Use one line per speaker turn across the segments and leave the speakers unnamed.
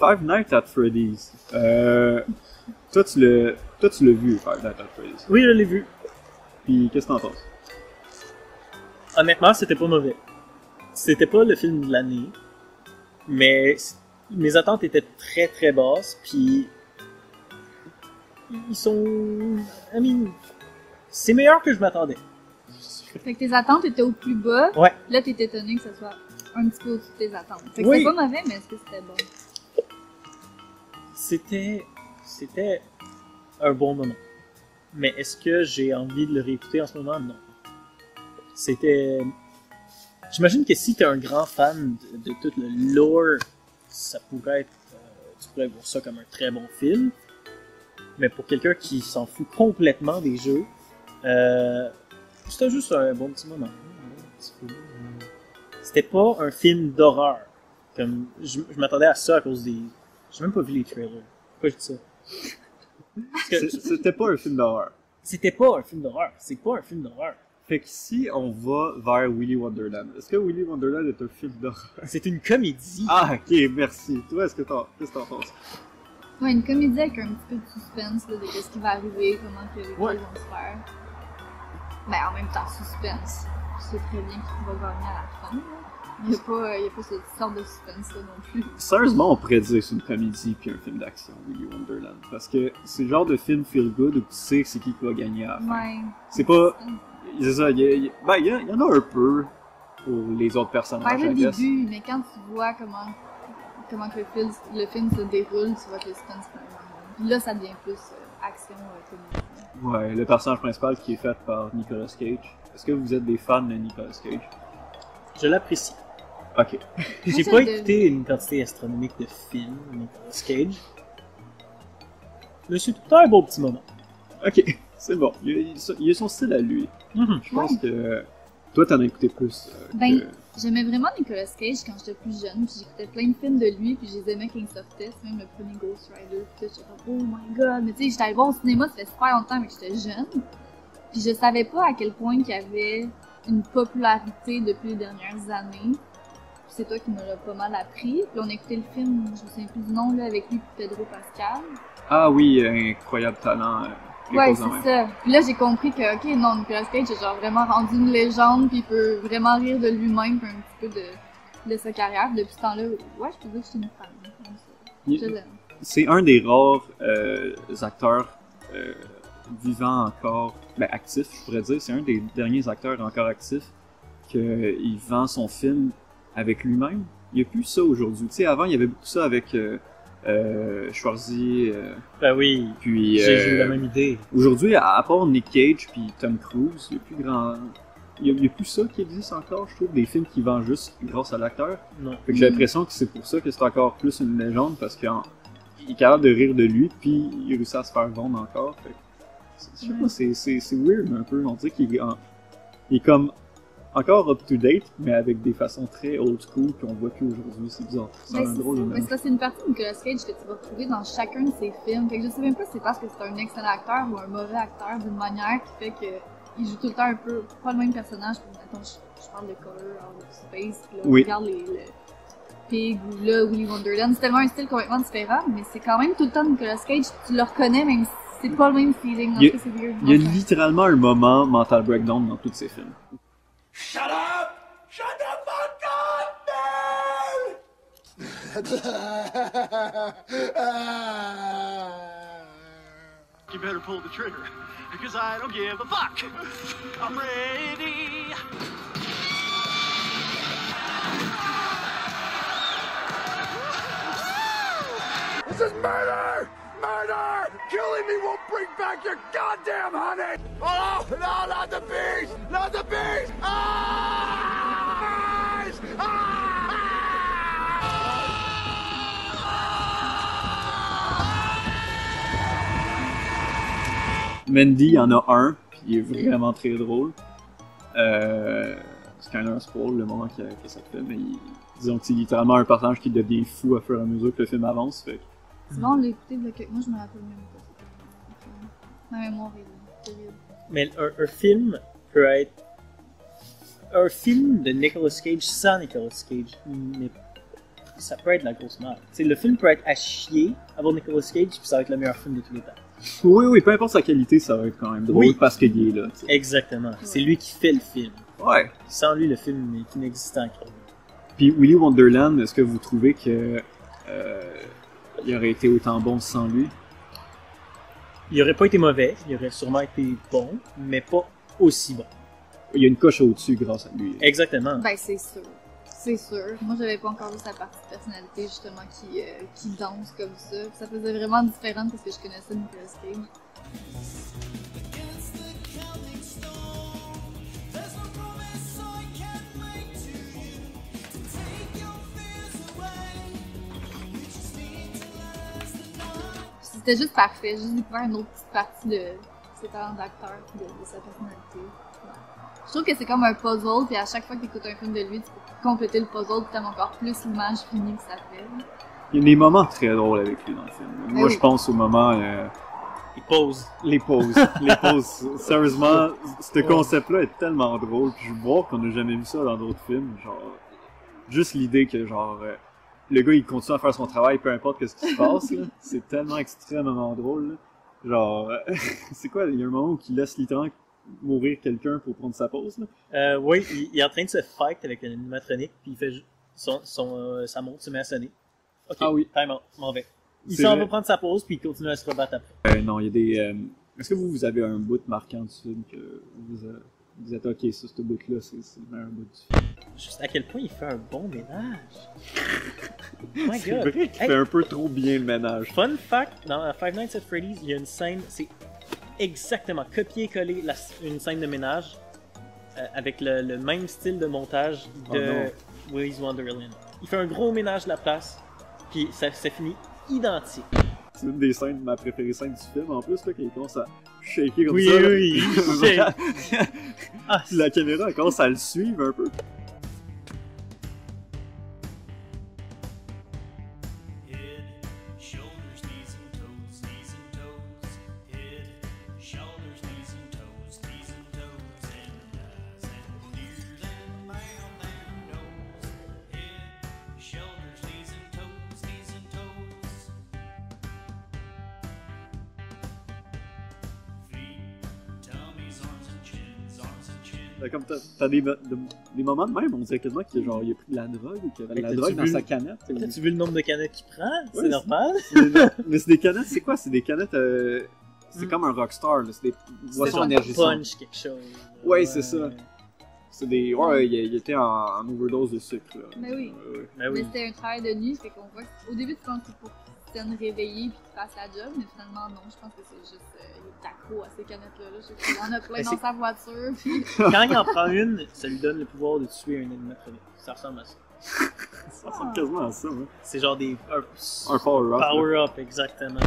Five Nights at Freddy's. Toi, tu l'as vu, Five Nights at Freddy's.
Oui, je l'ai vu.
Puis, qu'est-ce que t'en penses?
Honnêtement, c'était pas mauvais. C'était pas le film de l'année, mais mes attentes étaient très très basses, puis ils sont... c'est meilleur que je m'attendais.
Fait que tes attentes étaient au plus bas.
Ouais.
Là, t'es étonné que ça soit un petit peu au-dessus de tes attentes. Fait que
Oui.
c'était pas mauvais, mais est-ce que c'était bon?
C'était un bon moment. Mais est-ce que j'ai envie de le réécouter en ce moment? Non. C'était... J'imagine que si t'es un grand fan de tout le lore, ça pourrait être... tu pourrais voir ça comme un très bon film. Mais pour quelqu'un qui s'en fout complètement des jeux, c'était juste un bon petit moment. C'était pas un film d'horreur. Comme je m'attendais à ça à cause des... J'ai même pas vu les trailers. Pourquoi je dis ça?
C'était pas un film d'horreur.
C'était pas un film d'horreur. C'est pas un film d'horreur.
Fait que si on va vers Willy Wonderland, est-ce que Willy Wonderland est un film d'horreur?
C'est une comédie.
Ah, ok, merci. Toi, qu'est-ce que t'en penses?
Ouais, une comédie avec un petit peu de suspense là, de ce qui va arriver, comment que les choses vont se faire. Mais en même temps, suspense. Je sais très bien qui va gagner à la fin. Là. Il n'y a pas cette sorte de suspense là non plus.
Sérieusement, on pourrait dire que c'est une comédie puis un film d'action, Willy Wonderland. Parce que c'est le genre de film feel good où tu sais c'est qui va gagner à la fin.
Ouais.
C'est pas... C'est ça, il y en a un peu pour les autres personnages,
Vers le début, mais quand tu vois comment que le film se déroule, tu vois que le suspense est vraiment... Puis là, ça devient plus action comédie.
Ouais, le personnage principal qui est fait par Nicolas Cage. Est-ce que vous êtes des fans de Nicolas Cage?
Je l'apprécie.
Ok.
J'ai pas écouté une quantité astronomique de films de Nicolas Cage. Mais c'est tout le temps un beau petit moment.
Ok, c'est bon. Il a son style à lui. Je pense que toi, t'en as écouté plus.
J'aimais vraiment Nicolas Cage quand j'étais plus jeune, puis j'écoutais plein de films de lui, puis je les aimais quand ils sortaient, c'est même le premier Ghost Rider, puis j'étais comme oh my god, mais tu sais, j'étais allée voir au cinéma, ça fait super longtemps, mais j'étais jeune, puis je savais pas à quel point il y avait une popularité depuis les dernières années, puis c'est toi qui me l'as pas mal appris, puis on a écouté le film, je me souviens plus du nom, là, avec lui et Pedro Pascal.
Ah oui, incroyable talent.
Ouais, c'est ça. Puis là, j'ai compris que, ok, non, Nicolas Cage est genre vraiment rendu une légende, puis il peut vraiment rire de lui-même, puis un petit peu de sa carrière. Depuis ce temps-là, ouais, je peux dire que je suis une fan. Je l'aime.
C'est un des rares acteurs vivants encore, actifs, je pourrais dire. C'est un des derniers acteurs encore actifs qu'il vend son film avec lui-même. Il n'y a plus ça aujourd'hui. Tu sais, avant, il y avait beaucoup ça avec... Schwarzy.
Ben oui,
puis
j'ai eu la même idée.
Aujourd'hui, à part Nick Cage puis Tom Cruise, il n'y a plus grand. Il y a plus ça qui existe encore, je trouve, des films qui vendent juste grâce à l'acteur.
Non.
Fait que j'ai l'impression que c'est pour ça que c'est encore plus une légende, parce qu'il est capable de rire de lui, puis il réussit à se faire vendre encore. Fait que, je sais pas, c'est weird un peu. On dirait qu'il est comme encore up-to-date, mais avec des façons très old-school qu'on voit plus aujourd'hui. C'est bizarre. C'est un drôle de
mélange. C'est une partie de Nicolas Cage que tu vas retrouver dans chacun de ses films. Fait que je sais même pas si c'est parce que c'est un excellent acteur ou un mauvais acteur d'une manière qui fait qu'il joue tout le temps un peu, pas le même personnage. Attends, je parle de Color Out of Space, puis là, on regarde les Pig ou là, Willy Wonderland. C'est tellement un style complètement différent, mais c'est quand même tout le temps Nicolas Cage. Tu le reconnais, même si c'est pas le même feeling.
Il y a littéralement un moment mental breakdown dans tous ces films.
Shut up! Shut the fuck up, man! You better pull the trigger, because I don't give a fuck! I'm ready! This is murder! Murder! Killing me won't bring back your goddamn honey! Oh, no, not the bees! Not the bees! Ah!
Mandy, il y en a un, puis il est vraiment très drôle. C'est quand même un spoil le moment que ça fait, mais disons que c'est littéralement un personnage qui devient fou à fur et à mesure que le film avance. Fait.
C'est bon, on l'a écouté il y a quelques mois, je me rappelle même pas. Ma mémoire est terrible.
Mais un film peut être... Un film de Nicolas Cage sans Nicolas Cage, mais ça peut être la grosse merde. T'sais, le film peut être à chier, avoir Nicolas Cage, puis ça va être le meilleur film de tous les temps.
Oui, peu importe sa qualité, ça va être quand même drôle
Oui.
parce qu'il est là. T'sais.
Exactement. C'est lui qui fait le film.
Ouais.
Sans lui, le film est inexistant.
Puis Willy Wonderland, est-ce que vous trouvez que il aurait été autant bon sans lui?
Il aurait pas été mauvais, il aurait sûrement été bon, mais pas aussi bon.
Il y a une coche au-dessus grâce à lui.
Exactement.
Ben, c'est sûr. C'est sûr. Moi, j'avais pas encore vu sa partie de personnalité, justement, qui danse comme ça. Puis ça faisait vraiment différent parce que je connaissais Nicolas Cage. C'était juste parfait. J'ai juste découvert une autre petite partie de ses talents d'acteur et de sa personnalité. Ouais. Je trouve que c'est comme un puzzle, puis à chaque fois que tu écoutes un film de lui, tu peux compléter le puzzle, puis t'aimes encore plus l'image finie que ça fait.
Il y a des moments très drôles avec lui dans le film. Moi,
oui.
je pense au moment...
Il pose.
les pauses. Les pauses. Sérieusement, ce concept-là est tellement drôle. Puis je vois qu'on n'a jamais vu ça dans d'autres films. Genre, juste l'idée que, genre... le gars, il continue à faire son travail, peu importe ce qui se passe, là. C'est tellement extrêmement drôle, là. Genre, c'est quoi, il y a un moment où il laisse littéralement mourir quelqu'un pour prendre sa pause, là.
Oui, il est en train de se fight avec un animatronique, puis il fait sa montre se met à sonner. Ok,
Ah oui.
time out, m'en vais. Il
C'est
s'en
vrai.
va prendre sa pause, puis il continue à se rebattre après.
Non, il y a des... Est-ce que vous avez un bout marquant du film que vous êtes ok, ça, ce bout-là, c'est le meilleur bout du film?
Juste à quel point il fait un bon ménage. Oh my
C'est
god.
vrai qu'il
Hey,
fait un peu trop bien le ménage.
fun fact, dans Five Nights at Freddy's, il y a une scène, c'est exactement copier-coller une scène de ménage avec le même style de montage de Willy's Wonderland. Il fait un gros ménage de la place, puis ça finit identique.
C'est une des scènes, ma préférée scène du film, en plus, là, quand il commence à shaker comme
Oui,
ça. là.
oui, shake. Ah,
Puis la caméra, elle commence à le suivre un peu. Comme t'as des moments de même, on dirait quasiment qu'il y a pris de la drogue ou qu'il y avait de la
Mais
drogue
t'as-tu
dans
vu
sa canette.
As-tu vu le nombre de canettes qu'il prend?
Ouais,
C'est normal?
Mais c'est des canettes, c'est quoi? C'est des canettes... c'est comme un rockstar, là. C'est des boissons
genre
énergisantes.
Punch quelque chose.
Ouais, c'est ça. C'est des... Ouais, il était en overdose de sucre, là.
Mais oui.
Ouais.
Ben
Mais
oui.
c'était un travail de nuit, fait qu'on voit. Au début, tu penses que c'est pour qu'il se tienne réveillé puis qu'il fasse la job, mais finalement, non. Je pense que c'est juste. Il est accro à ces canettes-là. Je sais qu'il en a plein
Mais
dans
c'est-
sa voiture. Puis...
Quand il en prend une, ça lui donne le pouvoir de tuer un animatronique. Ça ressemble à ça.
Ça ressemble quasiment à ça, hein.
C'est genre
Un power-up. là.
power-up, exactement.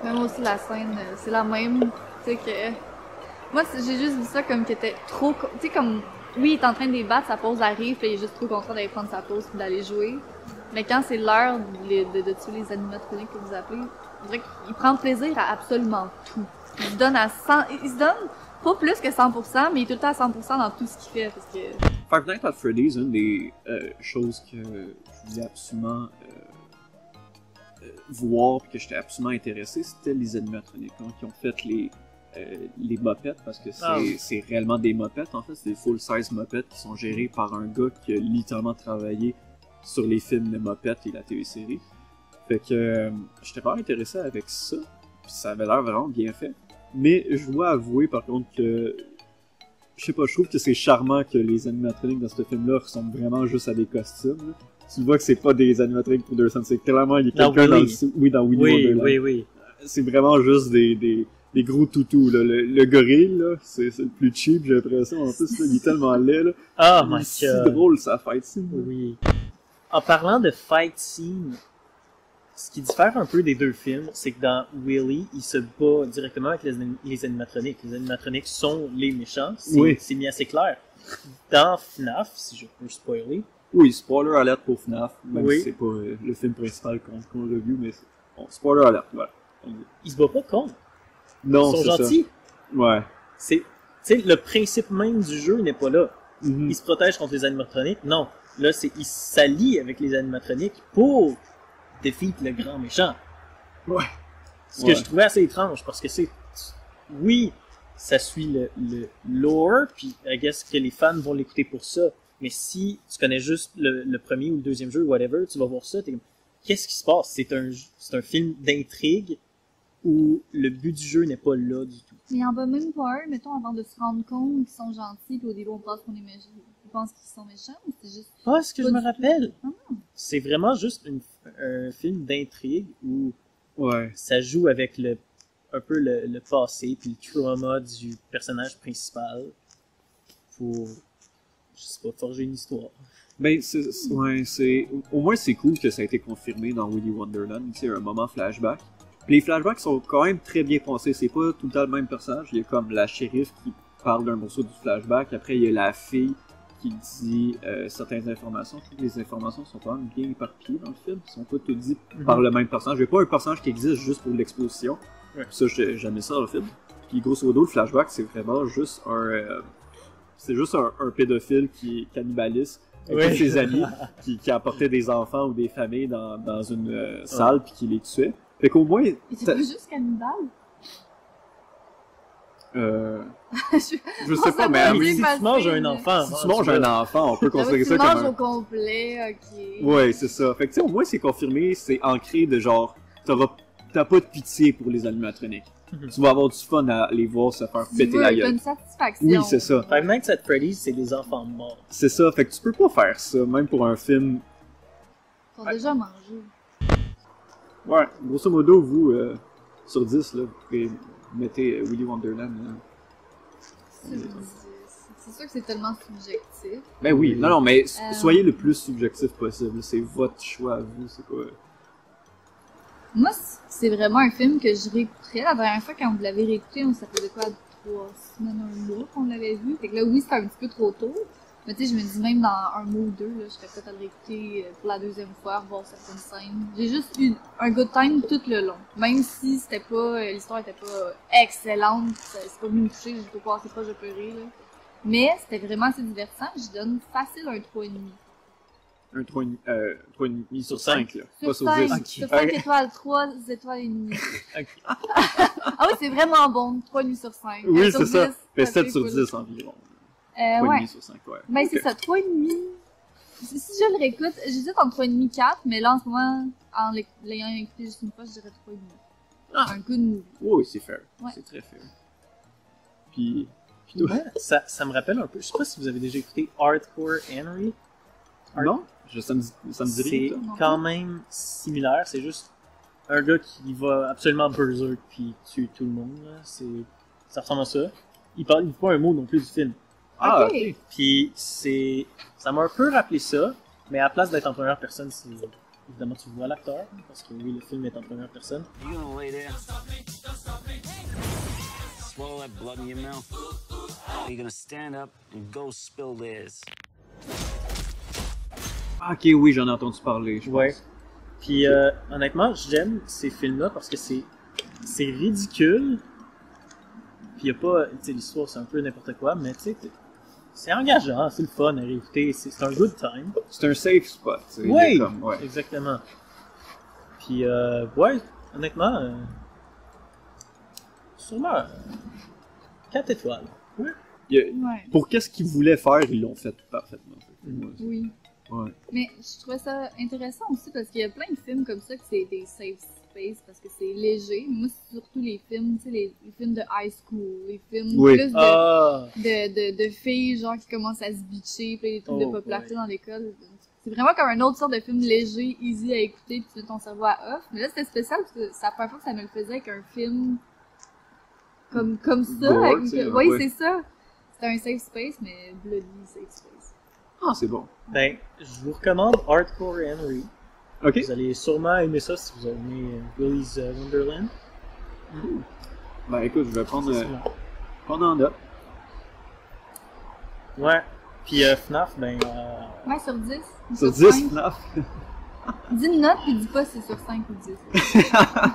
Mais moi aussi, la scène, c'est la même. Tu sais que. Moi, j'ai juste vu ça comme qu'il était trop. Tu sais, comme. Oui, il est en train de les battre, sa pause arrive, puis il est juste trop content d'aller prendre sa pause puis d'aller jouer. Mais quand c'est l'heure de tuer les animatroniques que vous appelez, on dirait qu'il prend plaisir à absolument tout. Il se donne à 100. Il se donne pas plus que 100%, mais il est tout le temps à 100% dans tout ce qu'il fait. Parce que.
Five Nights at Freddy's, une des choses que je voulais absolument voir et que j'étais absolument intéressé, c'était les animatroniques, hein, qui ont fait les mopettes, parce que c'est réellement des mopettes, en fait, c'est des full-size mopettes qui sont gérées par un gars qui a littéralement travaillé sur les films de mopettes et la télésérie. Fait que j'étais vraiment intéressé avec ça, puis ça avait l'air vraiment bien fait. Mais je dois avouer par contre que je sais pas, je trouve que c'est charmant que les animatroniques dans ce film-là ressemblent vraiment juste à des costumes. Là. Tu vois que c'est pas des animatroniques pour 200, c'est clairement il y a quelqu'un dans le oui, dans Willy
Oui,
Wonderland.
oui.
C'est vraiment juste des gros toutous. Là. Le gorille, là, c'est le plus cheap, j'ai l'impression. En plus, là, il est tellement laid. Là.
Oh my
C'est
god.
drôle, sa fight scene.
Oui. En parlant de fight scene, ce qui diffère un peu des deux films, c'est que dans Willy, il se bat directement avec les animatroniques. Les animatroniques sont les méchants, c'est mis assez clair. Dans FNAF, si je peux spoiler.
Oui, spoiler alert pour FNAF, même
Oui.
si c'est pas le film principal qu'on review, mais bon, spoiler alert, voilà.
Il se bat pas contre.
Non,
Ils sont
c'est
gentils.
ça. Ouais.
Tu sais, le principe même du jeu n'est pas là.
Mhm.
Ils se protègent contre les animatroniques. Non. Là, il s'allie avec les animatroniques pour défier le grand méchant.
Ouais.
Ce que je trouvais assez étrange, parce que oui, ça suit le lore, puis I guess que les fans vont l'écouter pour ça. Mais si tu connais juste le premier ou le deuxième jeu, whatever, tu vas voir ça, t'es comme, qu'est-ce qui se passe? C'est un film d'intrigue où le but du jeu n'est pas là du tout.
Mais il en va même pas un, mettons, avant de se rendre compte qu'ils sont gentils, puis au début on pense qu'on est méchants. Ils pensent qu'ils sont méchants, ou c'est juste...
Pas ce que je me rappelle.
Ah non.
C'est vraiment juste un film d'intrigue où
Ouais.
ça joue avec un peu le passé puis le trauma du personnage principal pour, je sais pas, forger une histoire.
Ben, au moins c'est cool que ça a été confirmé dans Willy Wonderland, tu sais, un moment flashback. Puis les flashbacks sont quand même très bien pensés, c'est pas tout le temps le même personnage, il y a comme la shérif qui parle d'un morceau du flashback, après il y a la fille qui dit certaines informations. Toutes les informations sont quand même bien éparpillées dans le film, ils sont pas toutes dites par le même personnage. Il n'y a pas un personnage qui existe juste pour l'exposition.
Ouais.
Ça, j'aimais ça dans le film. Puis grosso modo, le flashback, c'est vraiment juste un pédophile qui cannibalise avec tous ses amis, qui apportait des enfants ou des familles dans une salle puis qui les tuait. Fait qu'au moins...
Et c'est pas juste cannibale?
Je sais pas, mais
oui,
si tu manges un enfant,
si tu manges un enfant, on peut considérer ça
comme
comme
tu
un...
manges au complet, ok.
Ouais, c'est ça. Fait que tu sais, au moins c'est confirmé, c'est ancré de genre, t'as pas de pitié pour les animatroniques. Tu vas avoir du fun à les voir se faire péter la gueule.
Une satisfaction.
Oui, c'est ça.
Five Nights at Freddy's, c'est des enfants morts.
C'est ça, fait que tu peux pas faire ça, même pour un film.
Ils sont déjà mangés.
Ouais, grosso modo, vous, sur 10, là, vous pouvez mettre Willy Wonderland. Là.
C'est sûr que c'est tellement subjectif.
Ben oui, non, mais soyez le plus subjectif possible. C'est votre choix à vous, c'est pas...
Moi, c'est vraiment un film que je réécouterais. La dernière fois, quand vous l'avez réécouté, ça faisait quoi, 3 semaines, un mois qu'on l'avait vu. Fait que là, oui, c'était un petit peu trop tôt. Mais tu sais, je me dis, même dans un mois ou deux, là, je serais peut-être à le réécouter pour la deuxième fois, revoir certaines scènes. J'ai juste eu un good time tout le long. Même si c'était pas, l'histoire était pas excellente, c'est pas venu me toucher, j'ai pas passé proche de pleurer, là. Mais c'était vraiment assez divertissant, je donne facile un 3,5.
Un 3,5 sur 5, là. Pas sur
5,
10.
okay. Sur 5 étoiles, 3 étoiles et demie.
Okay.
Ah oui, c'est vraiment bon, 3,5 sur 5.
Oui,
sur
c'est ça.
10,
Fait
ça
7
fait
sur
cool.
10 environ. 3,5
Ouais.
sur 5, ouais.
Ben,
Ok.
c'est ça, 3,5. Si je le réécoute, j'hésite entre 3,5 et 4, mais là, en ce moment, en l'ayant écouté juste une fois, je dirais 3,5.
Ah.
Un good movie.
Oui, c'est fair.
Ouais.
C'est très fair. Puis toi?
Ouais, ça me rappelle un peu, je sais pas si vous avez déjà écouté Hardcore Henry.
Non? Ça me dit
C'est
rien, ça.
quand même similaire, c'est juste un gars qui va absolument berserk puis tue tout le monde. Là. Ça ressemble à ça. Il dit pas un mot non plus du film.
Ah,
Ok.
ok.
Puis ça m'a un peu rappelé ça, mais à la place d'être en première personne, évidemment tu vois l'acteur, parce que oui, le film est en première personne.
You gonna lay there? Swallow that blood in your mouth? Or you gonna stand up and go spill theirs?
Ah, ok, oui, j'en ai entendu parler, je pense.
Ouais. Puis honnêtement, j'aime ces films-là parce que c'est ridicule. Puis y a pas, tu sais, l'histoire c'est un peu n'importe quoi, mais tu sais, c'est engageant, c'est le fun à réécouter, c'est un good time.
C'est un safe spot. tu sais, il
Oui,
est comme- ouais.
exactement. Puis ouais, honnêtement, sûrement 4 étoiles. Ouais.
Ouais.
Pour qu'est-ce qu'ils voulaient faire, ils l'ont fait parfaitement.
Oui.
Ouais.
Mais je trouvais ça intéressant aussi parce qu'il y a plein de films comme ça que c'est des safe space parce que c'est léger. Moi, c'est surtout les films, tu sais, les films de high school, les films
Oui.
plus
Ah,
de filles genre qui commencent à se bitcher, puis des trucs de
Oh,
popularité
ouais.
dans l'école. C'est vraiment comme un autre sorte de film léger, easy à écouter, puis tu mets ton cerveau à off. Mais là, c'était spécial parce que c'est la première fois que ça me le faisait avec un film comme ça.
Gore,
avec-
tu sais,
oui,
ouais.
c'est ça. C'était un safe space, mais bloody safe space.
Ah, c'est bon.
ben, je vous recommande Hardcore Henry.
Ok.
Vous allez sûrement aimer ça si vous avez aimé Willy's Wonderland.
Ben écoute, je vais prendre en note.
Ouais. Puis FNAF, ben,
Ouais, sur 10.
Sur 10,
5.
FNAF.
Dis une note, puis dis pas si c'est sur 5 ou 10.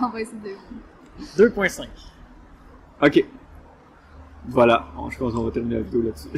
On va essayer de...
2.5.
Ok. Voilà, je pense qu'on va terminer la vidéo là-dessus.